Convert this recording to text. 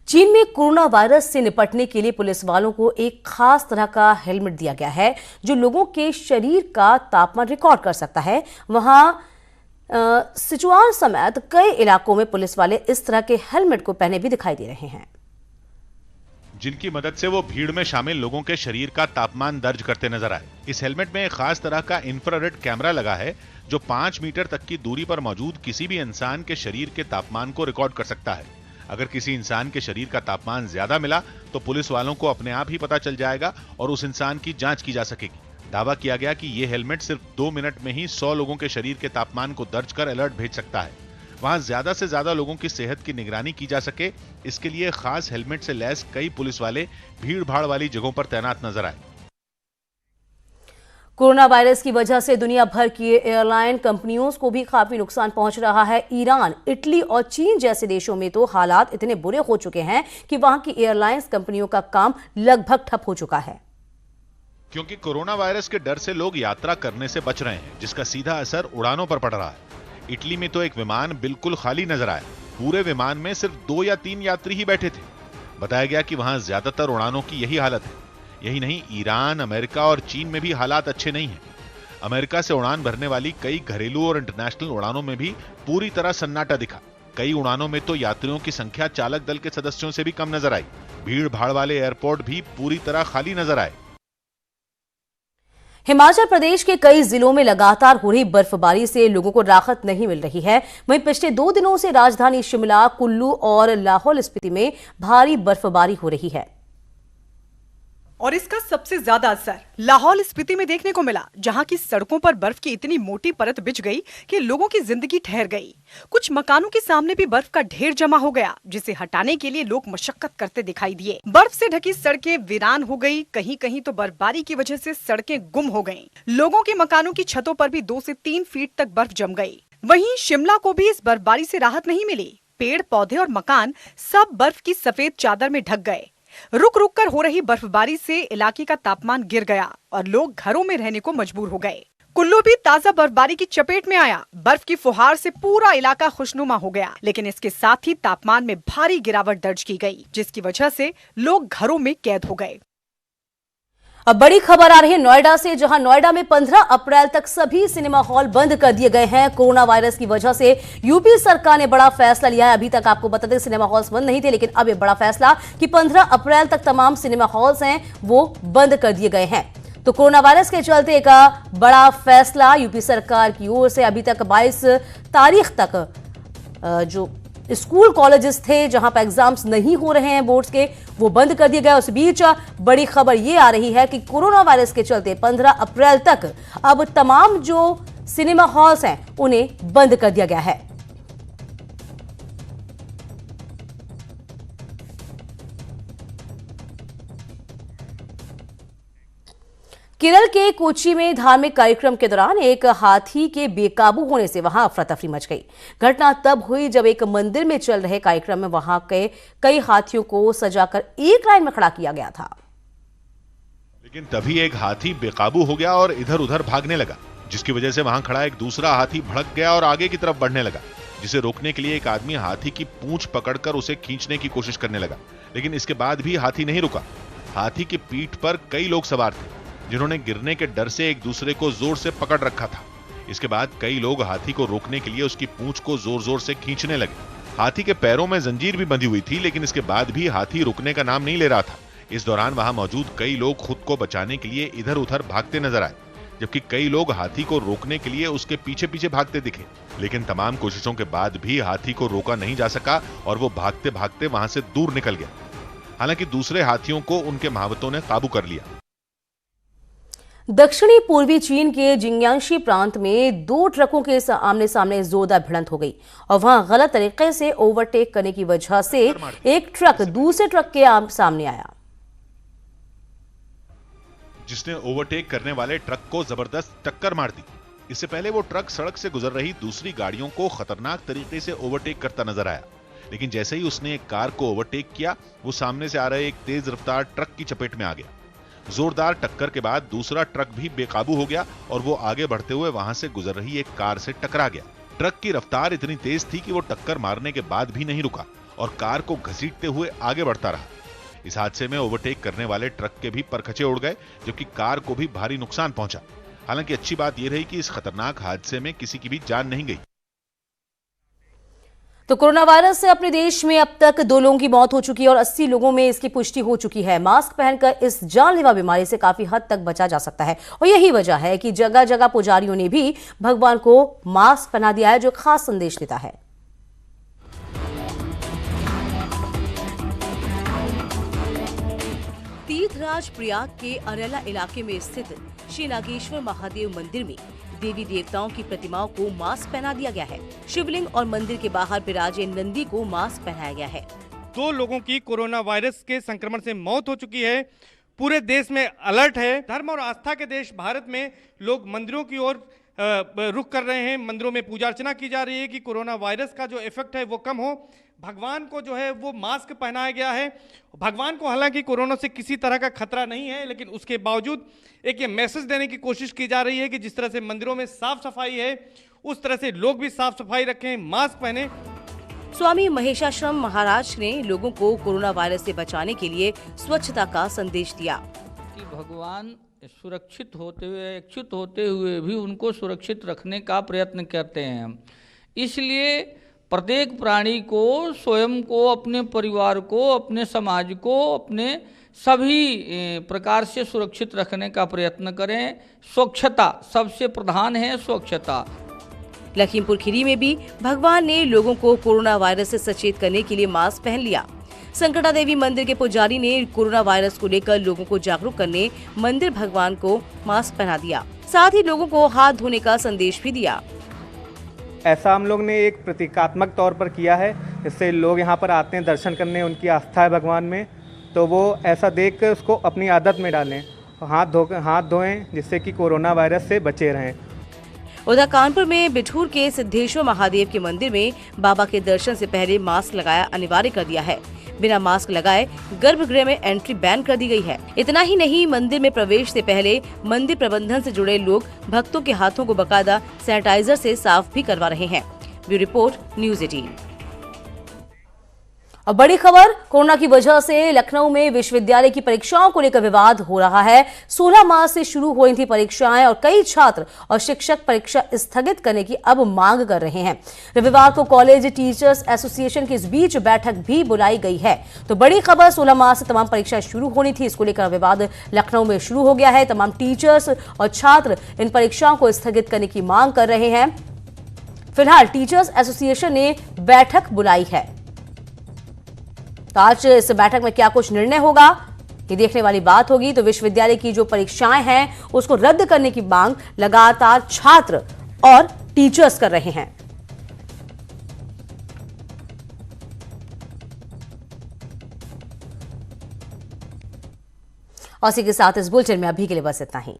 चीन में corona virus से निपटने के लिए पुलिस वालों को एक खास तरह का हेलमेट दिया गया है जो लोगों के शरीर का तापमान रिकॉर्ड कर सकता है। वहां सिचुआन समेत कई इलाकों में पुलिस वाले इस तरह के हेलमेट को पहने भी दिखाई दे रहे हैं, जिनकी मदद से वो भीड़ में शामिल लोगों के शरीर का तापमान दर्ज करते नजर आए। इस हेलमेट में एक खास तरह का इंफ्रारेड कैमरा लगा है जो 5 मीटर तक की दूरी पर मौजूद किसी भी इंसान के शरीर के तापमान को रिकॉर्ड कर सकता है। अगर किसी इंसान के शरीर का तापमान ज्यादा मिला तो पुलिस वालों को अपने आप ही पता चल जाएगा और उस इंसान की जांच की जा सकेगी। दावा किया गया कि ये हेलमेट सिर्फ 2 मिनट में ही 100 लोगों के शरीर के तापमान को दर्ज कर अलर्ट भेज सकता है। वहां ज्यादा से ज्यादा लोगों की सेहत की निगरानी की जा सके, इसके लिए खास हेलमेट से लैस कई पुलिस वाले भीड़ भाड़ वाली जगहों पर तैनात नजर आए। कोरोना वायरस की वजह से दुनिया भर की एयरलाइन कंपनियों को भी काफी नुकसान पहुंच रहा है। ईरान, इटली और चीन जैसे देशों में तो हालात इतने बुरे हो चुके हैं कि वहां की एयरलाइंस कंपनियों का काम लगभग ठप हो चुका है, क्योंकि कोरोना वायरस के डर से लोग यात्रा करने से बच रहे हैं, जिसका सीधा असर उड़ानों पर पड़ रहा है। इटली में तो एक विमान बिल्कुल खाली नजर आया। पूरे विमान में सिर्फ 2 या 3 यात्री ही बैठे थे। बताया गया कि वहां ज्यादातर उड़ानों की यही हालत है। यही नहीं, ईरान, अमेरिका और चीन में भी हालात अच्छे नहीं हैं। अमेरिका से उड़ान भरने वाली कई घरेलू और इंटरनेशनल उड़ानों में भी पूरी तरह सन्नाटा दिखा। कई उड़ानों में तो यात्रियों की संख्या चालक दल के सदस्यों से भी कम नजर आई। भीड़ भाड़ वाले एयरपोर्ट भी पूरी तरह खाली नजर आए। हिमाचल प्रदेश के कई जिलों में लगातार हो रही बर्फबारी से लोगों को राहत नहीं मिल रही है। वहीं पिछले 2 दिनों से राजधानी शिमला, कुल्लू और लाहौल स्पीति में भारी बर्फबारी हो रही है और इसका सबसे ज्यादा असर लाहौल स्पीति में देखने को मिला, जहां की सड़कों पर बर्फ की इतनी मोटी परत बिछ गई कि लोगों की जिंदगी ठहर गई। कुछ मकानों के सामने भी बर्फ का ढेर जमा हो गया, जिसे हटाने के लिए लोग मशक्कत करते दिखाई दिए। बर्फ से ढकी सड़कें वीरान हो गई, कहीं कहीं तो बर्फबारी की वजह से सड़कें गुम हो गयी। लोगों के मकानों की छतों पर भी 2 से 3 फीट तक बर्फ जम गयी। वहीं शिमला को भी इस बर्फबारी से राहत नहीं मिली। पेड़ पौधे और मकान सब बर्फ की सफेद चादर में ढक गए। रुक रुक कर हो रही बर्फबारी से इलाके का तापमान गिर गया और लोग घरों में रहने को मजबूर हो गए। कुल्लू भी ताजा बर्फबारी की चपेट में आया। बर्फ की फुहार से पूरा इलाका खुशनुमा हो गया, लेकिन इसके साथ ही तापमान में भारी गिरावट दर्ज की गई, जिसकी वजह से लोग घरों में कैद हो गए। अब बड़ी खबर आ रही है नोएडा से, जहां नोएडा में 15 अप्रैल तक सभी सिनेमा हॉल बंद कर दिए गए हैं। कोरोना वायरस की वजह से यूपी सरकार ने बड़ा फैसला लिया है। अभी तक आपको बता दें सिनेमा हॉल्स बंद नहीं थे, लेकिन अब ये बड़ा फैसला कि 15 अप्रैल तक तमाम सिनेमा हॉल्स हैं वो बंद कर दिए गए हैं। तो कोरोना वायरस के चलते एक बड़ा फैसला यूपी सरकार की ओर से। अभी तक 22 तारीख तक जो स्कूल कॉलेजेस थे जहां पर एग्जाम्स नहीं हो रहे हैं बोर्ड्स के, वो बंद कर दिए गए। उस बीच बड़ी खबर ये आ रही है कि कोरोना वायरस के चलते 15 अप्रैल तक अब तमाम जो सिनेमा हॉल्स हैं उन्हें बंद कर दिया गया है। केरल के कोच्चि में धार्मिक कार्यक्रम के दौरान एक हाथी के बेकाबू होने से वहां अफरा तफरी मच गई। घटना तब हुई जब एक मंदिर में चल रहे कार्यक्रम में वहां के कई हाथियों को सजाकर एक लाइन में खड़ा किया गया था, लेकिन तभी एक हाथी बेकाबू हो गया और इधर उधर भागने लगा, जिसकी वजह से वहां खड़ा एक दूसरा हाथी भड़क गया और आगे की तरफ बढ़ने लगा, जिसे रोकने के लिए एक आदमी हाथी की पूंछ पकड़कर उसे खींचने की कोशिश करने लगा, लेकिन इसके बाद भी हाथी नहीं रुका। हाथी की पीठ पर कई लोग सवार थे, जिन्होंने गिरने के डर से एक दूसरे को जोर से पकड़ रखा था। इसके बाद कई लोग हाथी को रोकने के लिए उसकी पूंछ को जोर जोर से खींचने लगे। हाथी के पैरों में जंजीर भी बंधी हुई थी, लेकिन इसके बाद भी हाथी रुकने का नाम नहीं ले रहा था। इस दौरान वहां मौजूद कई लोग खुद को बचाने के लिए इधर उधर भागते नजर आए, जबकि कई लोग हाथी को रोकने के लिए उसके पीछे पीछे भागते दिखे। लेकिन तमाम कोशिशों के बाद भी हाथी को रोका नहीं जा सका और वो भागते भागते वहां से दूर निकल गया। हालांकि दूसरे हाथियों को उनके महावतों ने काबू कर लिया। दक्षिणी पूर्वी चीन के जिंगयांशी प्रांत में 2 ट्रकों के आमने सामने जोरदार भिड़ंत हो गई और वहां गलत तरीके से ओवरटेक करने की वजह से एक ट्रक दूसरे ट्रक के सामने आया, जिसने ओवरटेक करने वाले ट्रक को जबरदस्त टक्कर मार दी। इससे पहले वो ट्रक सड़क से गुजर रही दूसरी गाड़ियों को खतरनाक तरीके से ओवरटेक करता नजर आया, लेकिन जैसे ही उसने एक कार को ओवरटेक किया, वो सामने से आ रहे एक तेज रफ्तार ट्रक की चपेट में आ गया। जोरदार टक्कर के बाद दूसरा ट्रक भी बेकाबू हो गया और वो आगे बढ़ते हुए वहां से गुजर रही एक कार से टकरा गया। ट्रक की रफ्तार इतनी तेज थी कि वो टक्कर मारने के बाद भी नहीं रुका और कार को घसीटते हुए आगे बढ़ता रहा। इस हादसे में ओवरटेक करने वाले ट्रक के भी परखचे उड़ गए, जबकि कार को भी भारी नुकसान पहुंचा। हालांकि अच्छी बात यह रही कि इस खतरनाक हादसे में किसी की भी जान नहीं गई। तो कोरोना वायरस से अपने देश में अब तक 2 लोगों की मौत हो चुकी है और 80 लोगों में इसकी पुष्टि हो चुकी है। मास्क पहनकर इस जानलेवा बीमारी से काफी हद तक बचा जा सकता है और यही वजह है कि जगह जगह पुजारियों ने भी भगवान को मास्क पहना दिया है, जो खास संदेश देता है। तीर्थराज प्रयाग के अरेला इलाके में स्थित श्री नागेश्वर महादेव मंदिर में देवी देवताओं की प्रतिमाओं को मास्क पहना दिया गया है। शिवलिंग और मंदिर के बाहर विराजे नंदी को मास्क पहनाया गया है। 2 लोगों की कोरोना वायरस के संक्रमण से मौत हो चुकी है। पूरे देश में अलर्ट है। धर्म और आस्था के देश भारत में लोग मंदिरों की ओर रुख कर रहे हैं। मंदिरों में पूजा अर्चना की जा रही है कि कोरोना वायरस का जो इफेक्ट है वो कम हो। भगवान को जो है वो मास्क पहनाया गया है। भगवान को हालांकि कोरोना से किसी तरह का खतरा नहीं है, लेकिन उसके बावजूद एक ये मैसेज देने की कोशिश की जा रही है कि जिस तरह से मंदिरों में साफ सफाई है, उस तरह से लोग भी साफ सफाई रखें, मास्क पहने। स्वामी महेशाश्रम महाराज ने लोगों को कोरोना वायरस से बचाने के लिए स्वच्छता का संदेश दिया कि भगवान सुरक्षित होते हुए, इच्छुत होते हुए भी उनको सुरक्षित रखने का प्रयत्न करते हैं। इसलिए प्रत्येक प्राणी को, स्वयं को, अपने परिवार को, अपने समाज को, अपने सभी प्रकार से सुरक्षित रखने का प्रयत्न करें। स्वच्छता सबसे प्रधान है, स्वच्छता। लखीमपुर खीरी में भी भगवान ने लोगों को कोरोना वायरस से सचेत करने के लिए मास्क पहन लिया। संकटा देवी मंदिर के पुजारी ने कोरोना वायरस को लेकर लोगों को जागरूक करने मंदिर भगवान को मास्क पहना दिया। साथ ही लोगों को हाथ धोने का संदेश भी दिया। ऐसा हम लोग ने एक प्रतीकात्मक तौर पर किया है, इससे लोग यहाँ पर आते हैं दर्शन करने, उनकी आस्था है भगवान में, तो वो ऐसा देख कर उसको अपनी आदत में डालें, हाथ धोएं, जिससे कि कोरोना वायरस से बचे रहें। उधर कानपुर में बिठूर के सिद्धेश्वर महादेव के मंदिर में बाबा के दर्शन से पहले मास्क लगाया अनिवार्य कर दिया है। बिना मास्क लगाए गर्भगृह में एंट्री बैन कर दी गई है। इतना ही नहीं, मंदिर में प्रवेश से पहले मंदिर प्रबंधन से जुड़े लोग भक्तों के हाथों को बकायदा सैनिटाइजर से साफ भी करवा रहे हैं। Bureau report, news 18। अब बड़ी खबर, कोरोना की वजह से लखनऊ में विश्वविद्यालय की परीक्षाओं को लेकर विवाद हो रहा है। 16 मार्च से शुरू हो रही थी परीक्षाएं और कई छात्र और शिक्षक परीक्षा स्थगित करने की अब मांग कर रहे हैं। रविवार को कॉलेज टीचर्स एसोसिएशन के इस बीच बैठक भी बुलाई गई है। तो बड़ी खबर, 16 मार्च से तमाम परीक्षाएं शुरू होनी थी, इसको लेकर विवाद लखनऊ में शुरू हो गया है। तमाम टीचर्स और छात्र इन परीक्षाओं को स्थगित करने की मांग कर रहे हैं। फिलहाल टीचर्स एसोसिएशन ने बैठक बुलाई है। तो आज इस बैठक में क्या कुछ निर्णय होगा, ये देखने वाली बात होगी। तो विश्वविद्यालय की जो परीक्षाएं हैं उसको रद्द करने की मांग लगातार छात्र और टीचर्स कर रहे हैं। और इसी के साथ इस बुलेटिन में अभी के लिए बस इतना ही।